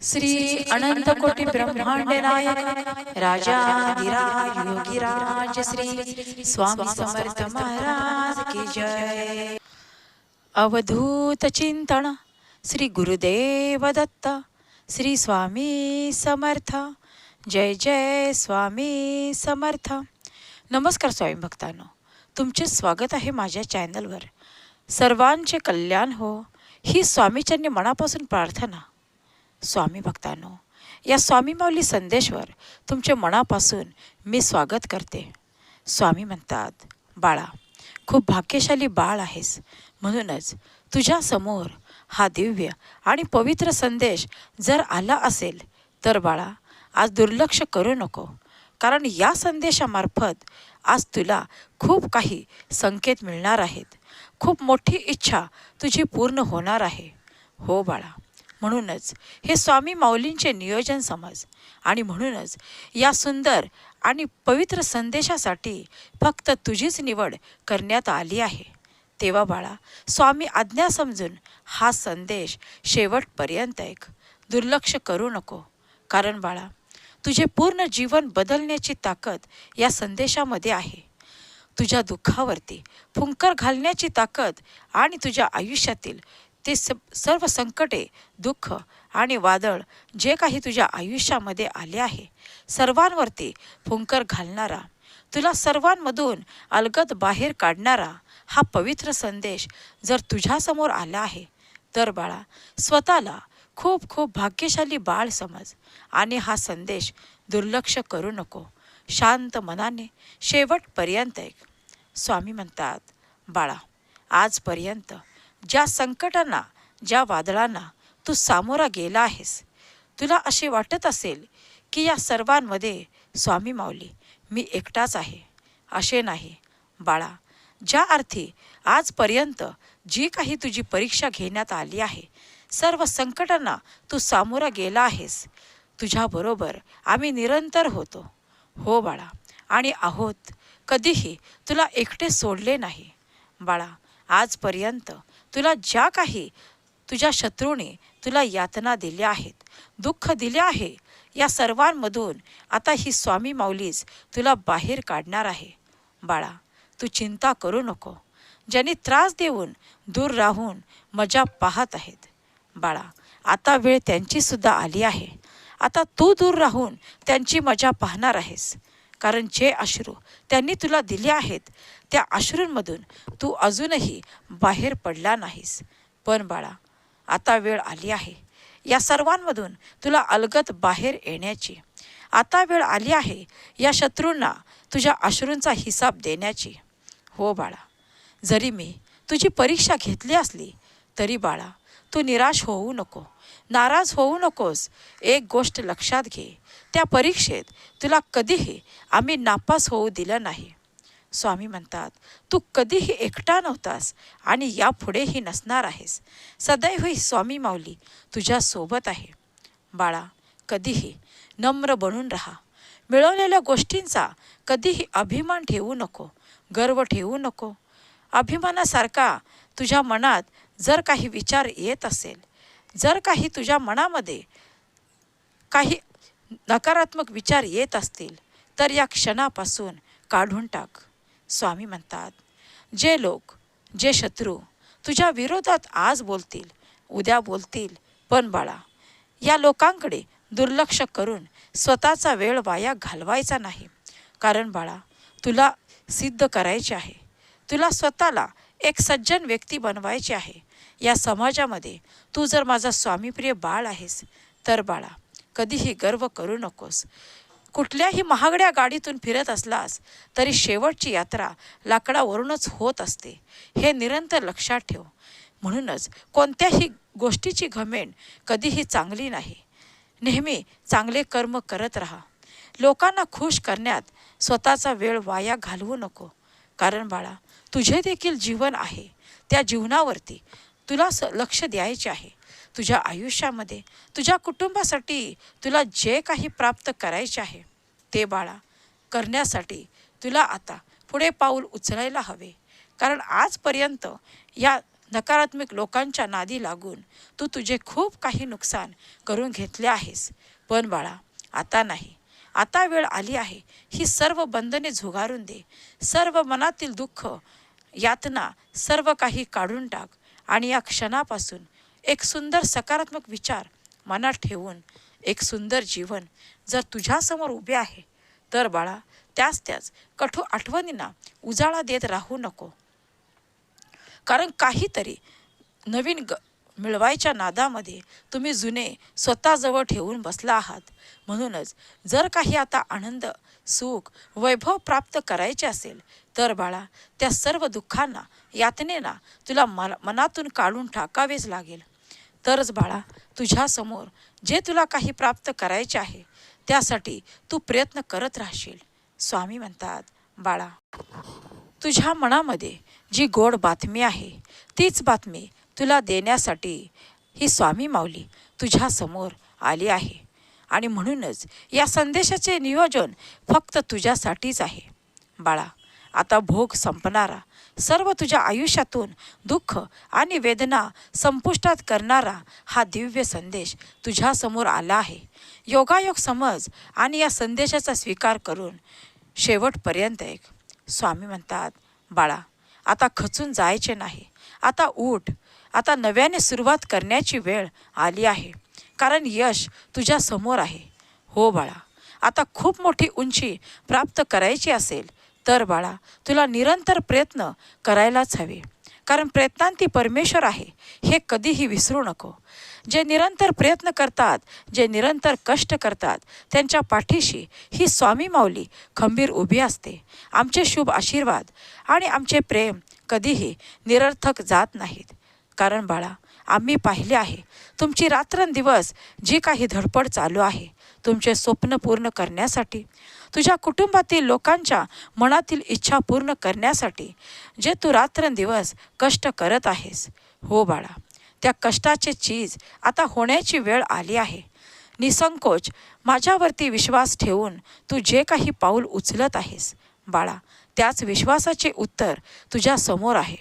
श्री अनंत कोटि ब्रह्मांड नायक राजाधिराज योगीराज श्री स्वामी समर्थ महाराज की जय। अवधूत चिंतन श्री गुरुदेव दत्त श्री स्वामी समर्थ। जय जय स्वामी समर्थ। नमस्कार स्वामी भक्तांनो, तुमचे स्वागत आहे माझ्या चॅनलवर। सर्वांचे कल्याण हो ही स्वामीचरणी मनापासून प्रार्थना। स्वामी भक्तांनो, या स्वामी माऊली संदेशवर तुमचे मनापासून मी स्वागत करते। स्वामी म्हणतात, बाळा, खूप भाग्यशाली बाळ आहेस, म्हणूनच तुझ्या समोर हा दिव्य आणि पवित्र संदेश जर आला असेल तर बाळा, आज दुर्लक्ष करू नको, कारण या संदेशामार्फत आज तुला खूप काही संकेत मिळणार आहेत। खूप मोठी इच्छा तुझी पूर्ण होणार आहे। हो बाळा, म्हणूनच हे स्वामी माऊलींचे नियोजन समज आणि म्हणूनच या सुंदर आणि पवित्र संदेशासाठी फक्त तुझीच निवड करण्यात आली आहे। तेव्हा बाळा, स्वामी आज्ञा समजून हा संदेश शेवटपर्यंत ऐक, दुर्लक्ष करू नको, कारण बाळा, तुझे पूर्ण जीवन बदलण्याची ताकद या संदेशामध्ये आहे। तुझ्या दुःखावरती फुंकर घालण्याची ताकद आणि तुझ्या आयुष्यातील ते सर्व संकटे, दुःख आणि वादळ जे काही तुझ्या आयुष्यामध्ये आले आहे, सर्वांवरती फुंकर घालणारा, तुला सर्वांमधून अलगद बाहेर काढणारा हा पवित्र संदेश जर तुझ्यासमोर आला आहे तर बाळा, स्वतःला खूप खूप भाग्यशाली बाळ समज आणि हा संदेश दुर्लक्ष करू नको। शांत मनाने शेवटपर्यंत ऐक। स्वामी म्हणतात, बाळा, आजपर्यंत ज्या संकटांना, ज्या वादळांना तू सामोरा गेला आहेस, तुला असे वाटत असेल की या सर्वांमध्ये स्वामी माऊली मी एकटाच आहे। असे नाही बाळा, ज्या अर्थी आजपर्यंत जी काही तुझी परीक्षा घेण्यात आली आहे, सर्व संकटांना तू सामोरा गेला आहेस, तुझ्याबरोबर आम्ही निरंतर होतो। हो बाळा, आणि आहोत, कधीही तुला एकटे सोडले नाही। बाळा, आजपर्यंत तुला ज्या काही तुझ्या शत्रूने तुला यातना दिल्या आहेत, दुःख दिले आहे, या सर्वांमधून आता ही स्वामी माऊलीच तुला बाहेर काढणार आहे। बाळा, तू चिंता करू नको, ज्यांनी त्रास देऊन दूर राहून मजा पाहत आहेत। बाळा, आता वेळ त्यांची सुद्धा आली आहे। आता तू दूर राहून त्यांची मजा पाहणार आहेस, कारण जे अश्रू त्यांनी तुला दिले आहेत त्या अश्रूंमधून तू अजूनही बाहेर पडला नाहीस। पण बाळा, आता वेळ आली आहे या सर्वांमधून तुला अलगद बाहेर येण्याची। आता वेळ आली आहे या शत्रूंना तुझ्या अश्रूंचा हिसाब देण्याची। हो बाळा, जरी मी तुझी परीक्षा घेतली असली तरी बाळा, तू निराश होऊ नको, नाराज होऊ नकोस। एक गोष्ट लक्षात घे, त्या परीक्षेत तुला कधीही आम्ही नापास होऊ दिलं नाही। स्वामी म्हणतात, तू कधीही एकटा नव्हतास आणि यापुढेही नसणार आहेस। सदैव ही स्वामी माऊली तुझ्या सोबत आहे। बाळा, कधीही नम्र बनून राहा। मिळवलेल्या गोष्टींचा कधीही अभिमान ठेवू नको, गर्व ठेवू नको। अभिमानासारखा तुझ्या मनात जर काही विचार येत असेल, जर काही तुझ्या मनामध्ये काही नकारात्मक विचार येत असतील तर या क्षणापासून काढून टाक। स्वामी म्हणतात, जे लोक, जे शत्रू तुझ्या विरोधात आज बोलतील, उद्या बोलतील, पण बाळा, या लोकांकडे दुर्लक्ष करून स्वतःचा वेळ वाया घालवायचा नाही। कारण बाळा, तुला सिद्ध करायचे आहे, तुला स्वतःला एक सज्जन व्यक्ती बनवायचे आहे। या समाजामध्ये तू जर माझा स्वामीप्रिय बाळ आहेस तर बाळा, कधीही गर्व करू नकोस। कुठल्याही महागड्या गाडीतून फिरत असलास तरी शेवटची यात्रा लाकडावरूनच होत असते, हे निरंतर लक्षात ठेव। म्हणूनच कोणत्याही गोष्टीची घमेंड कधीही चांगली नाही। नेहमी चांगले कर्म करत राहा। लोकांना खुश करण्यात स्वतःचा वेळ वाया घालवू नको, कारण बाळा, तुझे देखील जीवन आहे। त्या जीवनावरती तुला लक्ष द्यायचे आहे। तुझ्या आयुष्यामध्ये तुझ्या कुटुंबासाठी तुला जे काही प्राप्त करायचे आहे ते बाळा, करण्यासाठी तुला आता पुढे पाऊल उचलायला हवे। कारण आजपर्यंत या नकारात्मक लोकांच्या नादी लागून तू तुझे खूप काही नुकसान करून घेतले आहेस. पण बाळा, आता नाही. आता वेळ आली आहे. ही सर्व बंधने झुगारून दे. सर्व मनातील दुःख, यातना सर्व काही काढून टाक आणि या क्षणापासून एक सुंदर सकारात्मक विचार मनात ठेवून एक सुंदर जीवन जर तुझ्यासमोर उभे आहे, तर बाळा त्याच कठोर आठवणींना उजाळा देत राहू नको. कारण काहीतरी नवीन मिळवायच्या नादामध्ये तुम्ही जुने स्वतःजवळ ठेवून बसला आहात. म्हणूनच जर काही आता आनंद, सुख, वैभव प्राप्त करायचे असेल, तर बाळा त्या सर्व दुःखांना, यातनेना तुला मनातून काढून टाकावेच लागेल. तरच बाळा तुझ्यासमोर जे तुला काही प्राप्त करायचे आहे त्यासाठी तू प्रयत्न करत राहशील. स्वामी म्हणतात, बाळा तुझ्या मनामध्ये जी गोड बातमी आहे तीच बातमी तुला देण्यासाठी ही स्वामी माऊली तुझ्यासमोर आली आहे. आणि म्हणूनच या संदेशाचे नियोजन फक्त तुझ्यासाठीच आहे. बाळा आता भोग संपणारा, सर्व तुझ्या आयुष्यातून दुःख आणि वेदना संपुष्टात करणारा हा दिव्य संदेश तुझ्यासमोर आला आहे. योगायोग समज आणि या संदेशाचा स्वीकार करून शेवटपर्यंत ऐक. स्वामी म्हणतात, बाळा आता खचून जायचे नाही. आता उठ. आता नव्याने सुरुवात करण्याची वेळ आली आहे. कारण यश तुझ्या समोर आहे. हो बाळा, आता खूप मोठी उंची प्राप्त करायची असेल तर बाळा तुला निरंतर प्रयत्न करायलाच हवे. कारण प्रयत्नांती परमेश्वर आहे हे कधीही विसरू नको. जे निरंतर प्रयत्न करतात, जे निरंतर कष्ट करतात, त्यांच्या पाठीशी ही स्वामी माऊली खंबीर उभी असते. आमचे शुभ आशीर्वाद आणि आमचे प्रेम कधीही निरर्थक जात नाहीत. कारण बाळा आम्ही पाहिले आहे तुमची रात्रंदिवस जी काही धडपड चालू आहे तुमचे स्वप्न पूर्ण करण्यासाठी, तुझ्या कुटुंबातील लोकांच्या मनातील इच्छा पूर्ण करण्यासाठी जे तू रात्रंदिवस कष्ट करत आहेस. हो बाळा, त्या कष्टाचे चीज आता होण्याची वेळ आली आहे. निसंकोच माझ्यावरती विश्वास ठेवून तू जे काही पाऊल उचलत आहेस बाळा, त्याच विश्वासाचे उत्तर तुझ्या समोर आहे.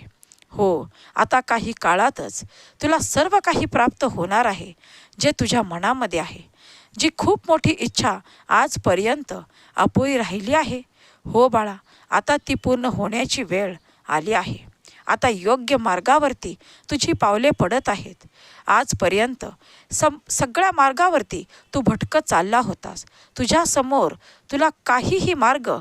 हो, आता काही काळातच तुला सर्व काही प्राप्त होणार आहे जे तुझ्या मनामध्ये आहे. जी खूप मोठी इच्छा आजपर्यंत अपुरी राहिली आहे, हो बाळा आता ती पूर्ण होण्याची वेळ आली आहे. आता योग्य मार्गावरती तुझी पावले पडत आहेत. आजपर्यंत सगळ्या मार्गावरती तू भटकत चालला होतास. तुझ्यासमोर तुला काहीही मार्ग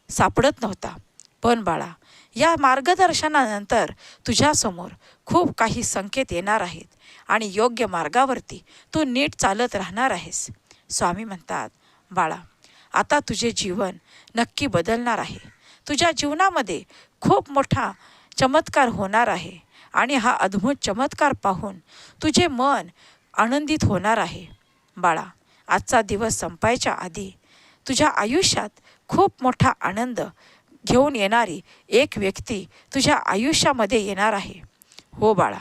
सापडत नव्हता. पण बाळा या मार्गदर्शनानंतर तुझ्यासमोर खूप काही संकेत येणार आहेत आणि योग्य मार्गावरती तू नीट चालत राहणार आहेस. स्वामी म्हणतात, बाळा आता तुझे जीवन नक्की बदलणार आहे. तुझ्या जीवनामध्ये खूप मोठा चमत्कार होणार आहे आणि हा अद्भुत चमत्कार पाहून तुझे मन आनंदित होणार आहे. बाळा आजचा दिवस संपायच्या आधी तुझ्या आयुष्यात खूप मोठा आनंद घेऊन येणारी एक व्यक्ती तुझ्या आयुष्यामध्ये येणार आहे. हो बाळा,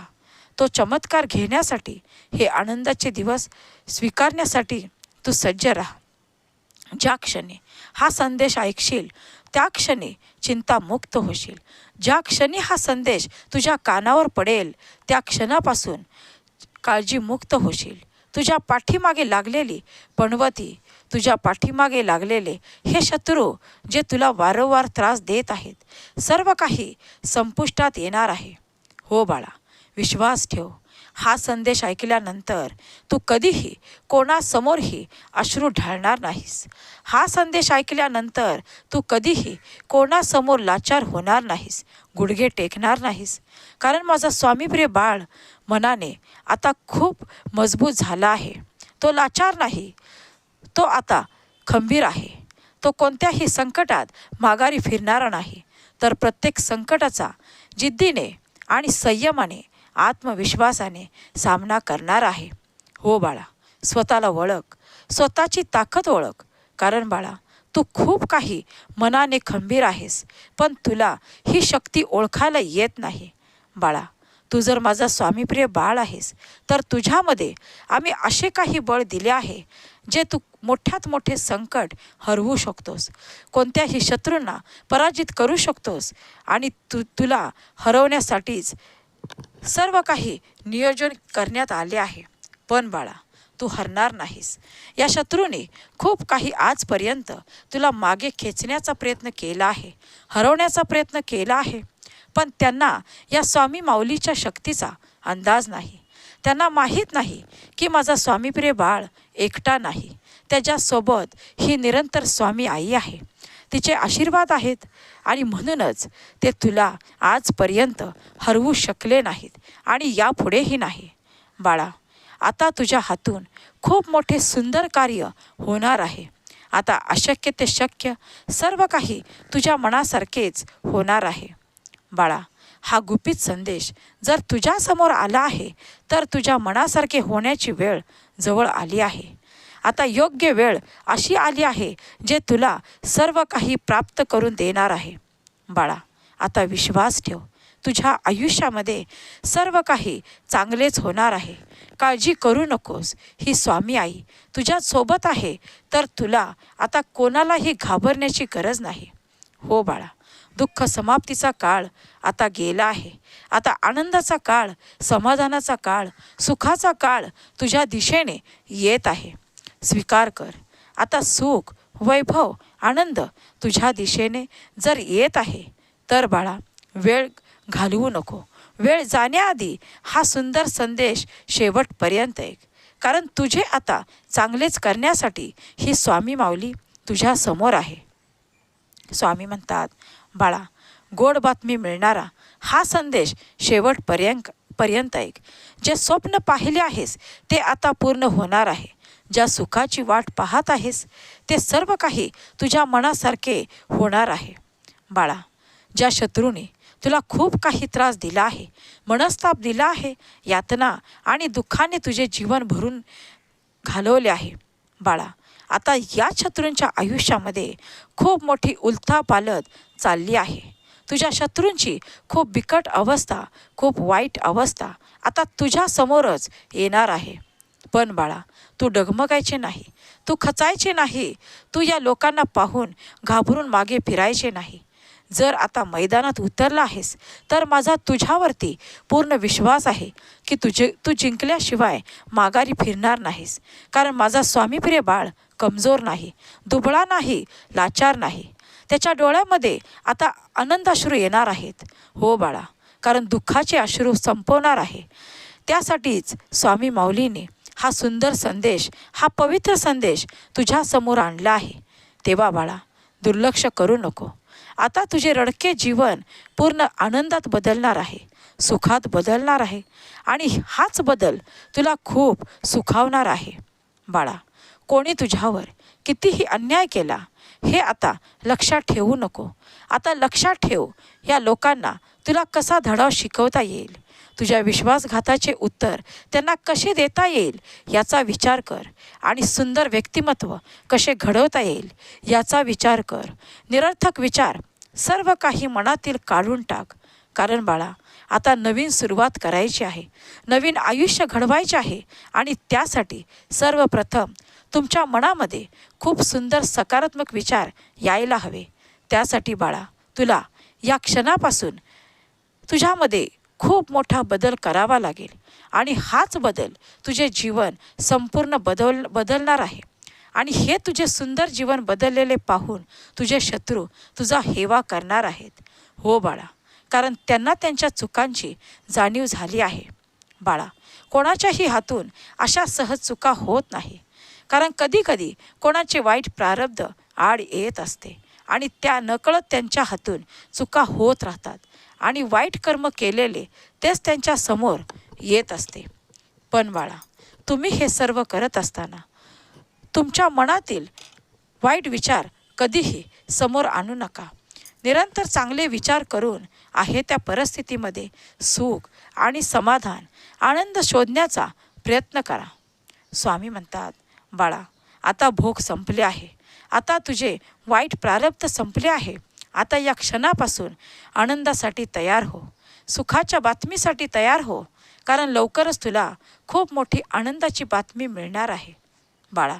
तो चमत्कार घेण्यासाठी, हे आनंदाचे दिवस स्वीकारण्यासाठी तू सज्ज राहा. ज्या क्षणी हा संदेश ऐकशील त्या क्षणी चिंतामुक्त होशील. ज्या क्षणी हा संदेश तुझ्या कानावर पडेल त्या क्षणापासून काळजीमुक्त होशील. तुझ्या पाठीमागे लागलेली पणवती, तुझ्या पाठीमागे लागलेले हे शत्रू जे तुला वारंवार त्रास देत आहेत, सर्व काही संपुष्टात येणार आहे. हो बाळा, विश्वास ठेव. हा संदेश ऐकल्यानंतर तू कधीही कोणासमोरही अश्रू ढाळणार नाहीस. हा संदेश ऐकल्यानंतर तू कधीही कोणासमोर लाचार होणार नाहीस, गुडघे टेकणार नाहीस. कारण माझा स्वामीप्रिय बाळ मनाने आता खूप मजबूत झाला आहे. तो लाचार नाही, तो आता खंबीर आहे. तो कोणत्याही संकटात माघारी फिरणारा नाही, तर प्रत्येक संकटाचा जिद्दीने आणि संयमाने, आत्मविश्वासाने सामना करणार आहे. हो बाळा, स्वतःला ओळख, स्वतःची ताकद ओळख. कारण बाळा तू खूप काही मनाने खंबीर आहेस, पण तुला ही शक्ती ओळखायला येत नाही. बाळा तू जर माझा स्वामीप्रिय बाळ आहेस तर तुझ्यामध्ये आम्ही असे काही बळ दिले आहे जे तू मोठ्यात मोठे संकट हरवू शकतोस, कोणत्याही शत्रूंना पराजित करू शकतोस आणि तुला हरवण्यासाठीच सर्व काही नियोजन करण्यात आले आहे. पण बाळा, तू हरणार नाहीस. या शत्रूने खूप काही आजपर्यंत तुला मागे खेचण्याचा प्रयत्न केला आहे, हरवण्याचा प्रयत्न केला आहे. पण त्यांना या स्वामी माऊलीच्या शक्तीचा अंदाज नाही. त्यांना माहीत नाही की माझा स्वामीप्रिय बाळ एकटा नाही, त्याच्यासोबत ही निरंतर स्वामी आई आहे, तिचे आशीर्वाद आहेत. आणि म्हणूनच ते तुला आजपर्यंत हरवू शकले नाहीत आणि यापुढेही नाही. बाळा, आता तुझ्या हातून खूप मोठे सुंदर कार्य होणार आहे. आता अशक्य ते शक्य सर्व काही तुझ्या मनासारखेच होणार आहे. बाळा, हा गुपित संदेश जर तुझ्यासमोर आला आहे तर तुझ्या मनासारखे होण्याची वेळ जवळ आली आहे. आता योग्य वेळ अशी आली आहे जे तुला सर्व काही प्राप्त करून देणार आहे. बाळा, आता विश्वास ठेव. तुझ्या आयुष्यामध्ये सर्व काही चांगलेच होणार आहे. काळजी करू नकोस. ही स्वामी आई तुझ्यासोबत आहे, तर तुला आता कोणालाही घाबरण्याची गरज नाही. हो बाळा, दुःख समाप्तीचा काळ आता गेला आहे. आता आनंदाचा काळ, समाधानाचा काळ, सुखाचा काळ तुझ्या दिशेने येत आहे. स्वीकार कर. आता सुख, वैभव, आनंद तुझ्या दिशेने जर येत आहे तर बाळा, वेळ घालवू नको. वेळ जाण्याआधी हा सुंदर संदेश शेवटपर्यंत ऐक. कारण तुझे आता चांगलेच करण्यासाठी ही स्वामी माऊली तुझ्या समोर आहे. स्वामी म्हणतात, बाळा, गोड बातमी मिळणारा हा संदेश शेवटपर्यंत ऐक. जे स्वप्न पाहिले आहेस ते आता पूर्ण होणार आहे. ज्या सुखाची वाट पाहत आहेस ते सर्व काही तुझ्या मनासारखे होणार आहे. बाळा, ज्या शत्रूने तुला खूप काही त्रास दिला आहे, मनस्ताप दिला आहे, यातना आणि दुःखाने तुझे जीवन भरून घालवले आहे, बाळा, आता या शत्रूंच्या आयुष्यामध्ये खूप मोठी उलथापालथ चालली आहे. तुझ्या शत्रूंची खूप बिकट अवस्था, खूप वाईट अवस्था आता तुझ्या समोरच येणार आहे. पण बाळा, तू डगमगायचे नाही, तू खचायचे नाही, तू या लोकांना पाहून घाबरून मागे फिरायचे नाही. जर आता मैदानात उतरला आहेस तर माझा तुझ्यावरती पूर्ण विश्वास आहे की तू जिंकल्याशिवाय माघारी फिरणार नाहीस. कारण माझा स्वामीप्रिय बाळ कमजोर नाही, दुबळा नाही, लाचार नाही. त्याच्या डोळ्यामध्ये आता आनंदाश्रू येणार आहेत. हो बाळा, कारण दुःखाचे अश्रू संपवणार आहे. त्यासाठीच स्वामी माऊलीने हा सुंदर संदेश, हा पवित्र संदेश तुझ्यासमोर आणला आहे. तेव्हा बाळा, दुर्लक्ष करू नको. आता तुझे रडके जीवन पूर्ण आनंदात बदलणार आहे, सुखात बदलणार आहे आणि हाच बदल तुला खूप सुखावणार आहे. बाळा, कोणी तुझ्यावर कितीही अन्याय केला हे आता लक्षात ठेवू नको. आता लक्षात ठेव, या लोकांना तुला कसा धडा शिकवता येईल, तुझ्या विश्वासघाताचे उत्तर त्यांना कसे देता येईल याचा विचार कर. आणि सुंदर व्यक्तिमत्व कसे घडवता येईल याचा विचार कर. निरर्थक विचार सर्व काही मनातील काढून टाक. कारण बाळा, आता नवीन सुरुवात करायची आहे, नवीन आयुष्य घडवायचे आहे. आणि त्यासाठी सर्वप्रथम तुमच्या मनामध्ये खूप सुंदर सकारात्मक विचार यायला हवे. त्यासाठी बाळा, तुला या क्षणापासून तुझ्यामध्ये खूप मोठा बदल करावा लागेल. आणि हाच बदल तुझे जीवन संपूर्ण बदलणार आहे. आणि हे तुझे सुंदर जीवन बदललेले पाहून तुझे शत्रू तुझा हेवा करणार आहेत. हो बाळा, कारण त्यांना त्यांच्या चुकांची जाणीव झाली आहे. बाळा, कोणाच्याही हातून अशा सहज चुका होत नाही. कारण कधीकधी कोणाचे वाईट प्रारब्ध आड येत असते आणि त्या नकळत त्यांच्या हातून चुका होत राहतात आणि वाईट कर्म केलेले तेच त्यांच्या समोर येत असते. पण बाळा, तुम्ही हे सर्व करत असताना तुमच्या मनातील वाईट विचार कधीही समोर आणू नका. निरंतर चांगले विचार करून आहे त्या परिस्थितीमध्ये सुख आणि समाधान, आनंद शोधण्याचा प्रयत्न करा. स्वामी म्हणतात, बाळा, आता भोग संपले आहे. आता तुझे वाईट प्रारब्ध संपले आहे. आता या क्षणापासून आनंदासाठी तयार हो, सुखाच्या बातमीसाठी तयार हो. कारण लवकरच तुला खूप मोठी आनंदाची बातमी मिळणार आहे. बाळा,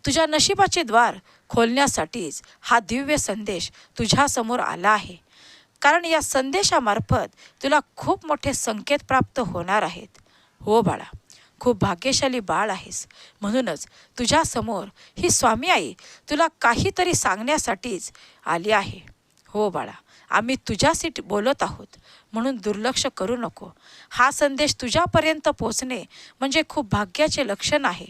तुझ्या नशिबाचे द्वार खोलण्यासाठीच हा दिव्य संदेश तुझ्यासमोर आला आहे. कारण या संदेशामार्फत तुला खूप मोठे संकेत प्राप्त होणार आहेत. हो बाळा, खूप भाग्यशाली बाळ आहेस. म्हणूनच तुझ्यासमोर ही स्वामी आई तुला काहीतरी सांगण्यासाठीच आली आहे. हो बाळा, आम्ही तुझ्याशी बोलत आहोत, म्हणून दुर्लक्ष करू नको. हा संदेश तुझ्यापर्यंत पोचणे म्हणजे खूप भाग्याचे लक्षण आहे.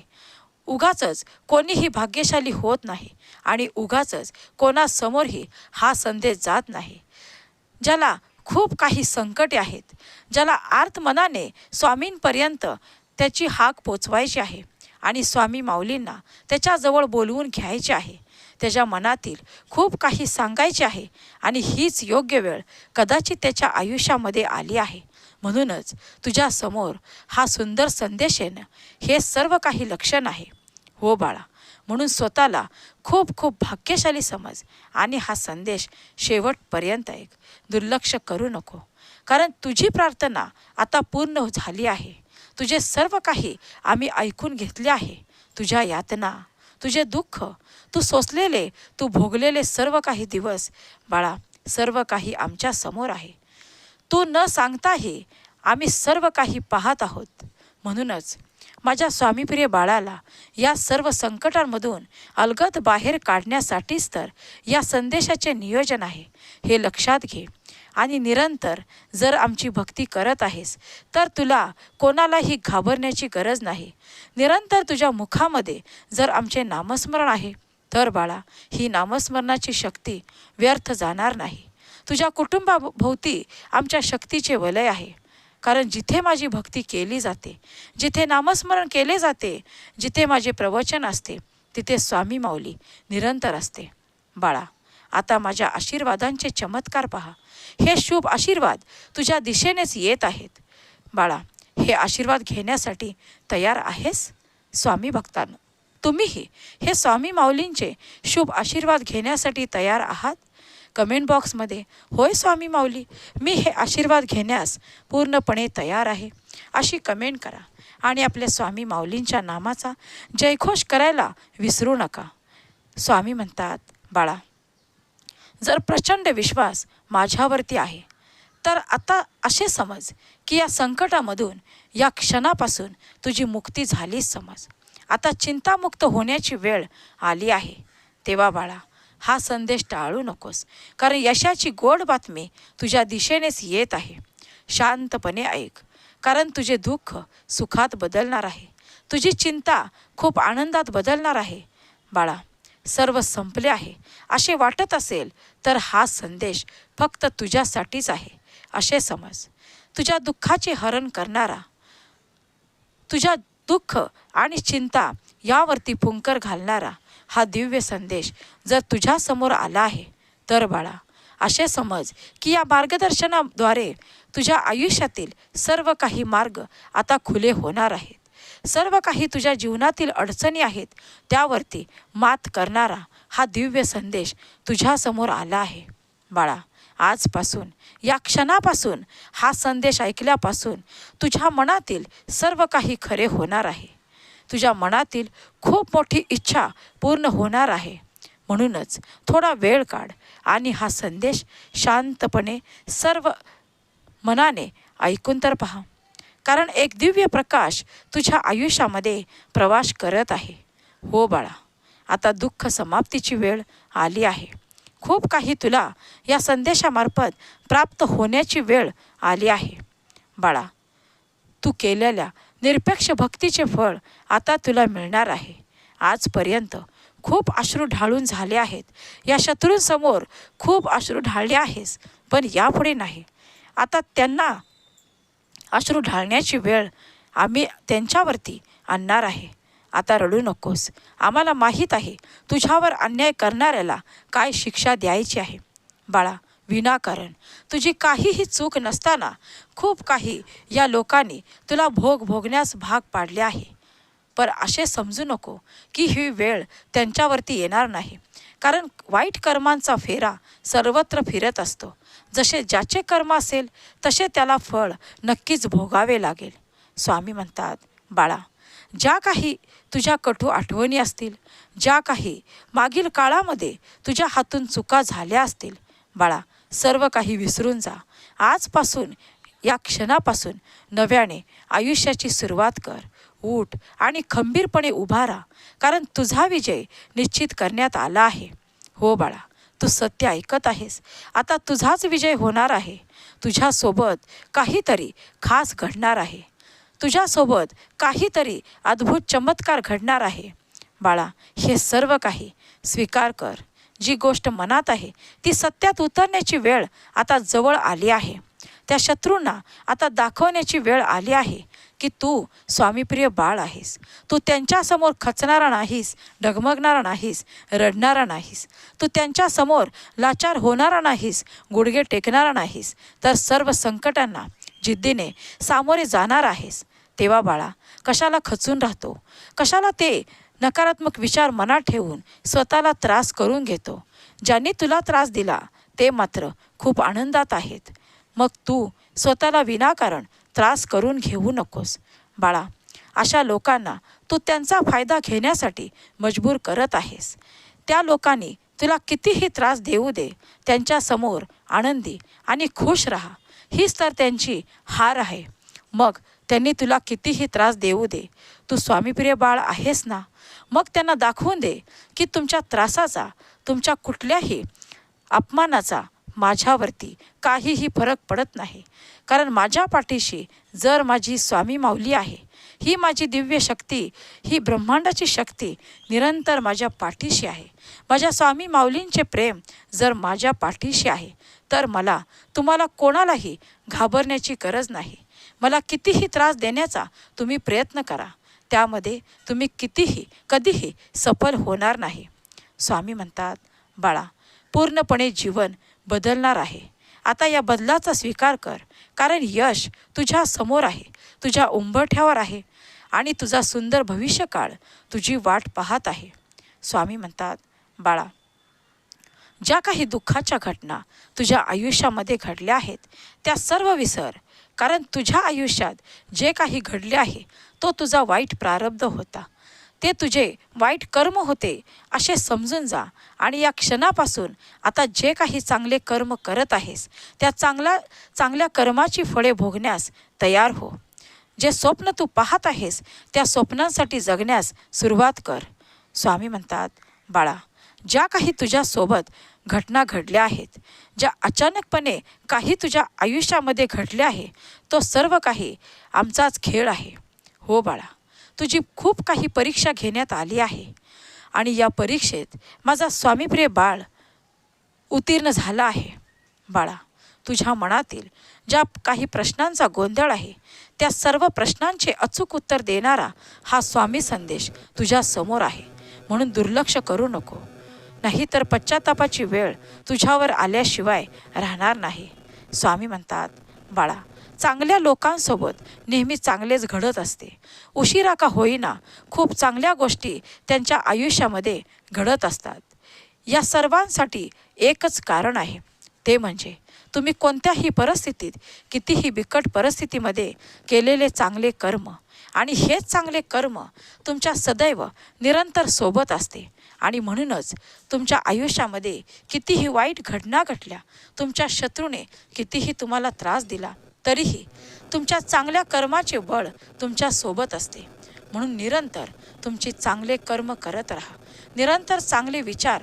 उगाचच कोणीही भाग्यशाली होत नाही आणि उगाचच कोणासमोरही हा संदेश जात नाही. ज्याला खूप काही संकटे आहेत, ज्याला आर्तमनाने स्वामींपर्यंत त्याची हाक पोचवायची आहे आणि स्वामी माऊलींना त्याच्याजवळ बोलवून घ्यायचे आहे, त्याच्या मनातील खूप काही सांगायचे आहे आणि हीच योग्य वेळ कदाचित त्याच्या आयुष्यामध्ये आली आहे. म्हणूनच तुझ्यासमोर हा सुंदर संदेश येणं हे सर्व काही लक्षण आहे. हो बाळा, म्हणून स्वतःला खूप खूप भाग्यशाली समज आणि हा संदेश शेवटपर्यंत ऐक. दुर्लक्ष करू नको, कारण तुझी प्रार्थना आता पूर्ण झाली आहे. तुझे सर्व काही आम्ही ऐकून घेतले आहे. तुझ्या यातना, तुझे दुःख, तू सोसलेले, तू भोगलेले सर्व काही दिवस बाळा, सर्व काही आमच्या समोर आहे. तू न सांगताही आम्ही सर्व काही पाहत आहोत. म्हणूनच माझ्या स्वामीप्रिय बाळाला या सर्व संकटांमधून अलगद बाहेर काढण्यासाठीच तर या संदेशाचे नियोजन आहे, हे लक्षात घे. आणि निरंतर जर आमची भक्ती करत आहेस तर तुला कोणालाही घाबरण्याची गरज नाही. निरंतर तुझ्या मुखामध्ये जर आमचे नामस्मरण आहे तर बाळा, ही नामस्मरणाची शक्ती व्यर्थ जाणार नाही. तुझ्या कुटुंबाभोवती आमच्या शक्तीचे वलय आहे. कारण जिथे माझी भक्ती केली जाते, जिथे नामस्मरण केले जाते, जिथे माझे प्रवचन असते, तिथे स्वामी माऊली निरंतर असते. बाळा, आता माझ्या आशीर्वादांचे चमत्कार पहा. हे शुभ आशीर्वाद तुझ्या दिशेनेच येत आहेत. बाळा, हे आशीर्वाद घेण्यासाठी तयार आहेस? स्वामी भक्तांनो, तुम्हीही हे स्वामी माऊलींचे शुभ आशीर्वाद घेण्यासाठी तयार आहात? कमेंट बॉक्समध्ये होय स्वामी माऊली, मी हे आशीर्वाद घेण्यास पूर्णपणे तयार आहे अशी कमेंट करा आणि आपल्या स्वामी माऊलींच्या नामाचा जयघोष करायला विसरू नका. स्वामी म्हणतात, बाळा, जर प्रचंड विश्वास माझ्यावरती आहे तर आता असे समज की या संकटामधून, या क्षणापासून तुझी मुक्ती झालीच समज. आता चिंतामुक्त होण्याची वेळ आली आहे. तेव्हा बाळा, हा संदेश टाळू नकोस, कारण यशाची गोड बातमी तुझ्या दिशेनेच येत आहे. शांतपणे ऐक, कारण तुझे दुःख सुखात बदलणार आहे, तुझी चिंता खूप आनंदात बदलणार आहे. बाळा, सर्व संपले आहे असे वाटत असेल तर हा संदेश फक्त तुझ्यासाठीच आहे असे समज. तुझ्या दुःखाचे हरण करणारा, तुझ्या दुःख आणि चिंता यावरती फुंकर घालणारा हा दिव्य संदेश जर तुझ्यासमोर आला आहे तर बाळा, असे समज की या मार्गदर्शनाद्वारे तुझ्या आयुष्यातील सर्व काही मार्ग आता खुले होणार आहेत. सर्व काही तुझ्या जीवनातील अडचणी आहेत त्यावरती मात करणारा हा दिव्य संदेश तुझ्यासमोर आला आहे. बाळा, आजपासून, या क्षणापासून, हा संदेश ऐकल्यापासून तुझ्या मनातील सर्व काही खरे होणार आहे. तुझ्या मनातील खूप मोठी इच्छा पूर्ण होणार आहे. म्हणूनच थोडा वेळ काढ आणि हा संदेश शांतपणे सर्व मनाने ऐकून तर पहा. कारण एक दिव्य प्रकाश तुझ्या आयुष्यामध्ये प्रवास करत आहे. हो बाळा, आता दुःख समाप्तीची वेळ आली आहे. खूप काही तुला या संदेशामार्फत प्राप्त होण्याची वेळ आली आहे. बाळा, तू केलेल्या निरपेक्ष भक्तीचे फळ आता तुला मिळणार आहे. आजपर्यंत खूप अश्रू ढाळून झाले आहेत. या शत्रूंसमोर खूप अश्रू ढाळले आहेस, पण यापुढे नाही. आता त्यांना अश्रू ढाळण्याची वेळ आम्ही त्यांच्यावरती आणणार आहे. आता रडू नकोस. आम्हाला माहीत आहे तुझ्यावर अन्याय करणाऱ्याला काय शिक्षा द्यायची आहे. बाळा, विनाकारण तुझी काहीही चूक नसताना खूप काही या लोकांनी तुला भोगण्यास भाग पाडले आहे. पण असे समजू नको की ही वेळ त्यांच्यावरती येणार नाही, कारण वाईट कर्मांचा फेरा सर्वत्र फिरत असतो. जसे ज्याचे कर्म असेल तसे त्याला फळ नक्कीच भोगावे लागेल. स्वामी म्हणतात, बाळा, ज्या काही तुझ्या कटू आठवणी असतील, ज्या काही मागील काळामध्ये तुझ्या हातून चुका झाल्या असतील, बाळा, सर्व काही विसरून जा. आजपासून या क्षणापासून नव्याने आयुष्याची सुरुवात कर. उठ आणि खंबीरपणे उभा राहा, कारण तुझा विजय निश्चित करण्यात आला आहे. हो बाळा, तू सत्य ऐकत आहेस. आता तुझाच विजय होणार आहे. तुझ्यासोबत काहीतरी खास घडणार आहे. तुझ्यासोबत काहीतरी अद्भुत चमत्कार घडणार आहे. बाळा, हे सर्व काही स्वीकार कर. जी गोष्ट मनात आहे ती सत्यात उतरण्याची वेळ आता जवळ आली आहे. त्या शत्रूंना आता दाखवण्याची वेळ आली आहे की तू स्वामीप्रिय बाळ आहेस. तू त्यांच्यासमोर खचणारा नाहीस, डगमगणारा नाहीस, रडणारा नाहीस. तू त्यांच्यासमोर लाचार होणारा नाहीस, गुडघे टेकणारा नाहीस, तर सर्व संकटांना जिद्दीने सामोरे जाणार आहेस. तेव्हा बाळा, कशाला खचून राहतो? कशाला ते नकारात्मक विचार मनात ठेवून स्वतःला त्रास करून घेतो? ज्यांनी तुला त्रास दिला ते मात्र खूप आनंदात आहेत. मग तू स्वतःला विनाकारण त्रास करून घेऊ नकोस. बाळा, अशा लोकांना तू त्यांचा फायदा घेण्यासाठी मजबूर करत आहेस. त्या लोकांनी तुला कितीही त्रास देऊ दे, त्यांच्यासमोर आनंदी आणि खुश राहा. हीच तर त्यांची हार आहे. मग त्यांनी तुला कितीही त्रास देऊ दे, तू स्वामीप्रिय बाळ आहेस ना. मग त्यांना दाखवून दे की तुमच्या त्रासाचा, तुमच्या कुठल्याही अपमानाचा माझ्यावरती काहीही फरक पडत नाही. कारण माझ्या पाठीशी जर माझी स्वामी माऊली आहे, ही माझी दिव्य शक्ती, ही ब्रह्मांडाची शक्ती निरंतर माझ्या पाठीशी आहे. माझ्या स्वामी माऊलींचे प्रेम जर माझ्या पाठीशी आहे, तर मला तुम्हाला कोणालाही घाबरण्याची गरज नाही. मला कितीही त्रास देण्याचा तुम्ही प्रयत्न करा, त्यामध्ये तुम्ही कधीही सफल होणार नाही. स्वामी म्हणतात, बाळा, पूर्णपणे जीवन बदलणार आहे. आता या बदलाचा स्वीकार कर, कारण यश तुझ्या समोर आहे, तुझ्या उंबरठ्यावर आहे आणि तुझा सुंदर भविष्यकाळ तुझी वाट पाहत आहे. स्वामी म्हणतात, बाळा, ज्या काही दुःखाच्या घटना तुझ्या आयुष्यामध्ये घडल्या आहेत त्या सर्व विसर. कारण तुझ्या आयुष्यात जे काही घडले आहे तो तुझा वाईट प्रारब्ध होता, ते तुझे वाईट कर्म होते असे समजून जा. आणि या क्षणापासून आता जे काही चांगले कर्म करत आहेस त्या चांगल्या कर्माची फळे भोगण्यास तयार हो. जे स्वप्न तू पाहत आहेस त्या स्वप्नांसाठी जगण्यास सुरुवात कर. स्वामी म्हणतात, बाळा, ज्या काही तुझ्यासोबत घटना घडल्या आहेत, ज्या अचानकपणे काही तुझ्या आयुष्यामध्ये घडले आहे, तो सर्व काही आमचाच खेळ आहे. हो बाळा, तुझी खूप काही परीक्षा घेण्यात आली आहे आणि या परीक्षेत माझा स्वामीप्रिय बाळ उत्तीर्ण झाला आहे. बाळा, तुझ्या मनातील ज्या काही प्रश्नांचा गोंधळ आहे त्या सर्व प्रश्नांचे अचूक उत्तर देणारा हा स्वामी संदेश तुझ्या समोर आहे. म्हणून दुर्लक्ष करू नको, नाहीतर पश्चातापाची वेळ तुझ्यावर आल्याशिवाय राहणार नाही. स्वामी म्हणतात, बाळा, चांगल्या लोकांसोबत नेहमी चांगलेच घडत असते. उशिरा का होईना खूप चांगल्या गोष्टी त्यांच्या आयुष्यामध्ये घडत असतात. या सर्वांसाठी एकच कारण आहे, ते म्हणजे तुम्ही कोणत्याही परिस्थितीत, कितीही बिकट परिस्थितीमध्ये केलेले चांगले कर्म. आणि हेच चांगले कर्म तुमच्या सदैव निरंतर सोबत असते. आणि म्हणूनच तुमच्या आयुष्यामध्ये कितीही वाईट घटना घडल्या, तुमच्या शत्रूने कितीही तुम्हाला त्रास दिला, तरीही तुमच्या चांगल्या कर्माचे बळ तुमच्या सोबत असते. म्हणून निरंतर तुमचे चांगले कर्म करत राहा, निरंतर चांगले विचार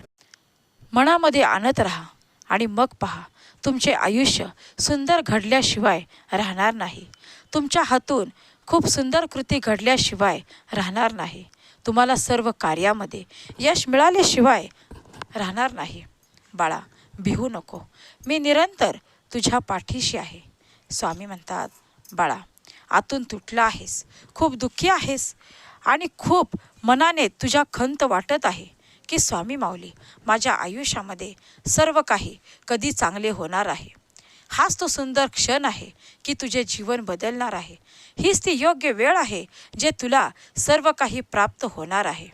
मनामध्ये आणत राहा आणि मग पहा, तुमचे आयुष्य सुंदर घडल्याशिवाय राहणार नाही. तुमच्या हातून खूप सुंदर कृती घडल्याशिवाय राहणार नाही. तुम्हाला सर्व कार्यामध्ये यश मिळाल्याशिवाय राहणार नाही. बाळा, भिवू नको, मी निरंतर तुझ्या पाठीशी आहे. स्वामी म्हणतात, बाळा, आतून तुटला आहेस, खूप दुःखी आहेस आणि खूप मनाने तुझ्या खंत वाटत आहे की स्वामी माऊली, माझ्या आयुष्यामध्ये सर्व काही कधी चांगले होणार आहे. हाच तो सुंदर क्षण आहे की तुझे जीवन बदलणार आहे. हीच ती योग्य वेळ आहे जे तुला सर्व काही प्राप्त होणार आहे.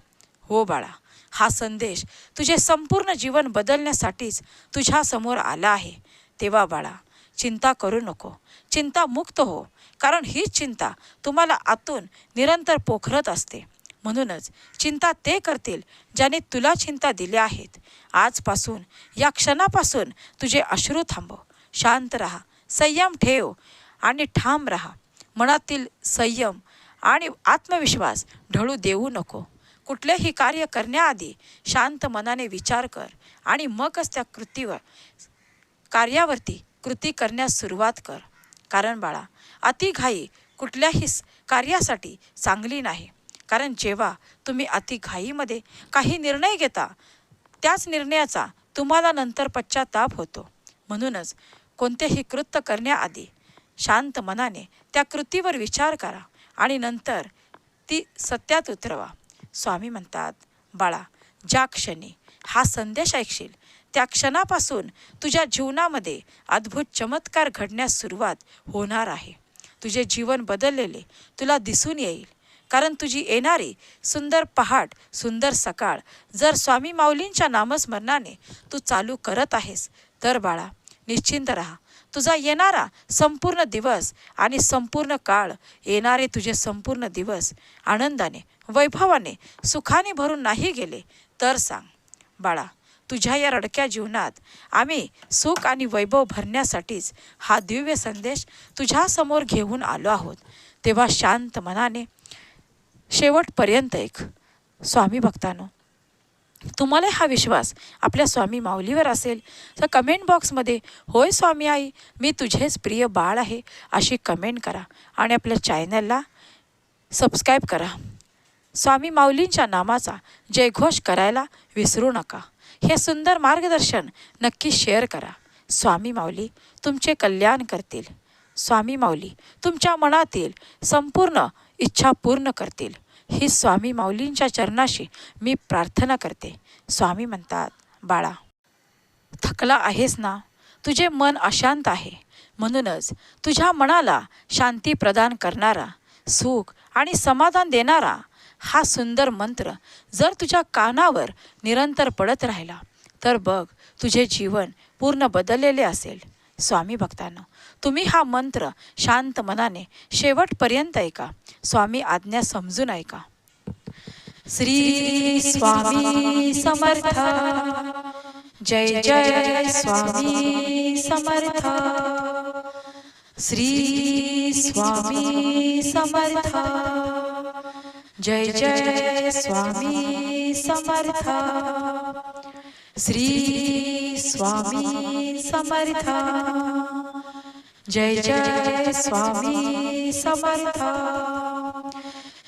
हो बाळा, हा संदेश तुझे संपूर्ण जीवन बदलण्यासाठीच तुझ्यासमोर आला आहे. तेव्हा बाळा, चिंता करू नको, चिंतामुक्त हो, कारण हीच चिंता तुम्हाला आतून निरंतर पोखरत असते. म्हणूनच चिंता ते करतील ज्याने तुला चिंता दिल्या आहेत. आजपासून या क्षणापासून तुझे अश्रू थांबव. शांत राहा, संयम ठेव आणि ठाम राहा. मनातील संयम आणि आत्मविश्वास ढळू देऊ नको. कुठलेही कार्य करण्याआधी शांत मनाने विचार कर आणि मगच त्या कार्यावरती कृती करण्यास सुरुवात कर. कारण बाळा, अतिघाई कुठल्याही कार्यासाठी चांगली नाही. कारण जेव्हा तुम्ही अतिघाईमध्ये काही निर्णय घेता, त्याच निर्णयाचा तुम्हाला नंतर पश्चाताप होतो. म्हणूनच कोणतेही कृत्य करण्याआधी शांत मनाने त्या कृतीवर विचार करा आणि नंतर ती सत्यात उतरवा. स्वामी म्हणतात, बाळा, ज्या क्षणी हा संदेश ऐकशील त्या क्षणापासून तुझ्या जीवनामध्ये अद्भुत चमत्कार घडण्यास सुरुवात होणार आहे. तुझे जीवन बदललेले तुला दिसून येईल. कारण तुझी येणारी सुंदर पहाट, सुंदर सकाळ जर स्वामी माऊलींच्या नामस्मरणाने तू चालू करत आहेस तर बाळा, निश्चिंत राहा. तुझा येणारा संपूर्ण दिवस आणि संपूर्ण काळ, येणारे तुझे संपूर्ण दिवस आनंदाने, वैभवाने, सुखाने भरून नाही गेले तर सांग. बाळा, तुझ्या या रडक्या जीवनात आम्ही सुख आणि वैभव भरण्यासाठीच हा दिव्य संदेश तुझ्यासमोर घेऊन आलो आहोत. तेव्हा शांत मनाने शेवटपर्यंत ऐक. स्वामी भक्तांनो, तुम्हाला हा विश्वास आपल्या स्वामी माऊलीवर असेल तर कमेंट बॉक्समध्ये होय स्वामी आई, मी तुझेच प्रिय बाळ आहे अशी कमेंट करा आणि आपल्या चॅनलला सबस्क्राईब करा. स्वामी माऊलींच्या नामाचा जयघोष करायला विसरू नका. हे सुंदर मार्गदर्शन नक्की शेअर करा. स्वामी माऊली तुमचे कल्याण करतील. स्वामी माऊली तुमच्या मनातील संपूर्ण इच्छा पूर्ण करतील. ही स्वामी माऊलींच्या चरणाशी मी प्रार्थना करते. स्वामी म्हणतात, बाळा, थकला आहेस ना? तुझे मन अशांत आहे. म्हणूनच तुझ्या मनाला शांती प्रदान करणारा, सुख आणि समाधान देणारा हा सुंदर मंत्र जर तुझ्या कानावर निरंतर पडत राहिला तर बघ, तुझे जीवन पूर्ण बदललेले असेल. स्वामी भक्तांनो, तुम्ही हा मंत्र शांत मनाने शेवटपर्यंत ऐका. स्वामी आज्ञा समजून ऐका. श्री स्वामी समर्थ. जय जय स्वामी समर्थ. श्री स्वामी समर्थ. जय जय स्वामी समर्थ. श्री स्वामी समर्थ. जय जय स्वामी समर्थ.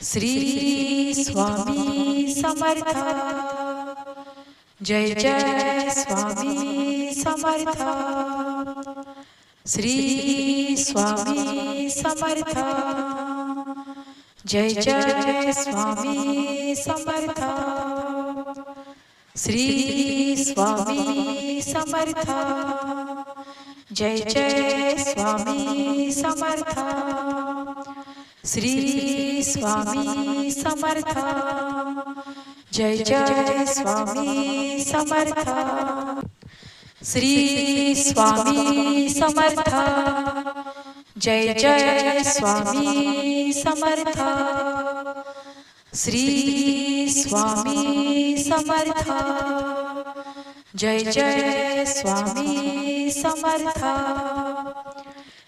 श्री स्वामी समर्थ. जय जय स्वामी समर्थ. श्री स्वामी समर्थ. जय जय स्वामी समर्थ. श्री स्वामी समर्थ. जय जय स्वामी समर्थ. श्री स्वामी समर्थ. जय जय स्वामी समर्थ. श्री स्वामी समर्थ. जय जय स्वामी समर्थ. श्री स्वामी समर्थ. जय जय स्वामी समर्थ.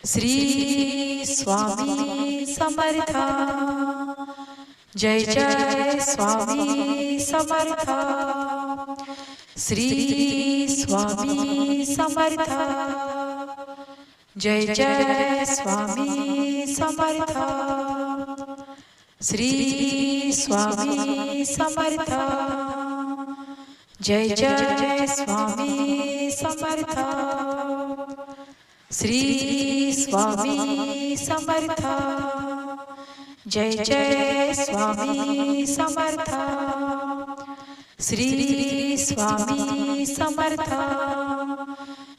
श्री स्वामी समर्थ. जय जय स्वामी समर्थ. श्री स्वामी समर्थ. जय जय स्वामी समर्थ. श्री स्वामी समर्थ. जय जय स्वामी समर्थ. श्री स्वामी समर्थ. जय जय स्वामी समर्थ. श्री स्वामी समर्थ.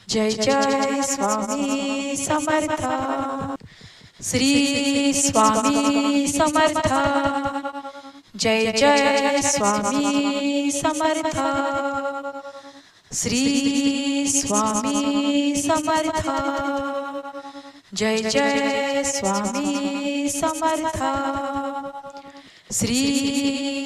जय जय स्वामी समर्थ. श्री स्वामी समर्थ. जय जय स्वामी समर्थ. श्री स्वामी समर्थ. जय जय स्वामी समर्थ. श्री